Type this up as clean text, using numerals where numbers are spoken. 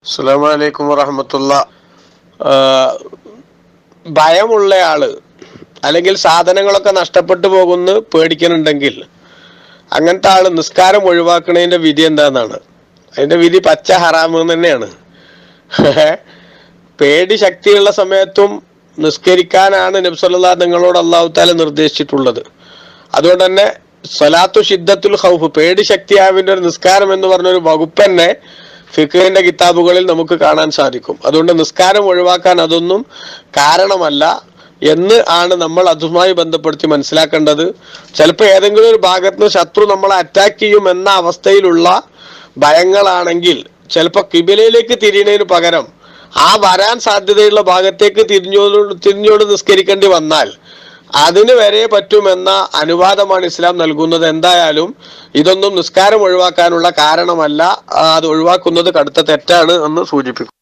അസ്സലാമു അലൈക്കും വറഹ്മത്തുള്ളാ. ഭയമുള്ളയാള് അല്ലെങ്കിൽ സാധനങ്ങളൊക്കെ നഷ്ടപ്പെട്ടു പോകുന്നു പേടിക്കുന്നുണ്ടെങ്കിൽ അങ്ങനത്തെ ആള് നിസ്കാരം ഒഴിവാക്കുന്നതിന്റെ വിധി എന്താന്നാണ്. അതിന്റെ വിധി പച്ച ഹറാമ് തന്നെയാണ്. പേടി ശക്തിയുള്ള സമയത്തും നിസ്കരിക്കാനാണ് നബി സല്ലല്ലാഹു നിങ്ങളോട് അല്ലാഹു തആല നിർദ്ദേശിച്ചിട്ടുള്ളത്. അതുകൊണ്ട് തന്നെ സ്വലാത്തു ഷിദ്ദത്തുൽ ഖൗഫ്, പേടി ശക്തിയാവിന്റെ ഒരു നിസ്കാരം എന്ന് പറഞ്ഞൊരു വകുപ്പ് തന്നെ ഫിഖ്ഹിന്റെ കിതാബുകളിൽ നമുക്ക് കാണാൻ സാധിക്കും. അതുകൊണ്ട് നിസ്കാരം ഒഴിവാക്കാൻ അതൊന്നും കാരണമല്ല എന്ന് ആണ് നമ്മൾ അതുമായി ബന്ധപ്പെടുത്തി മനസ്സിലാക്കേണ്ടത്. ചിലപ്പോൾ ഏതെങ്കിലും ഒരു ഭാഗത്ത് നിന്ന് ശത്രു നമ്മളെ അറ്റാക്ക് ചെയ്യും എന്ന അവസ്ഥയിലുള്ള ഭയങ്ങളാണെങ്കിൽ ചിലപ്പോൾ കിബിലയിലേക്ക് തിരിയുന്നതിന് പകരം ആ വരാൻ സാധ്യതയുള്ള ഭാഗത്തേക്ക് തിരിഞ്ഞോട് നിസ്കരിക്കേണ്ടി വന്നാൽ അതിന് വരെ പറ്റുമെന്ന അനുവാദമാണ് ഇസ്ലാം നൽകുന്നത്. എന്തായാലും ഇതൊന്നും നിസ്കാരം ഒഴിവാക്കാനുള്ള കാരണമല്ല, അത് ഒഴിവാക്കുന്നത് കടുത്ത തെറ്റാണ് എന്ന് സൂചിപ്പിക്കും.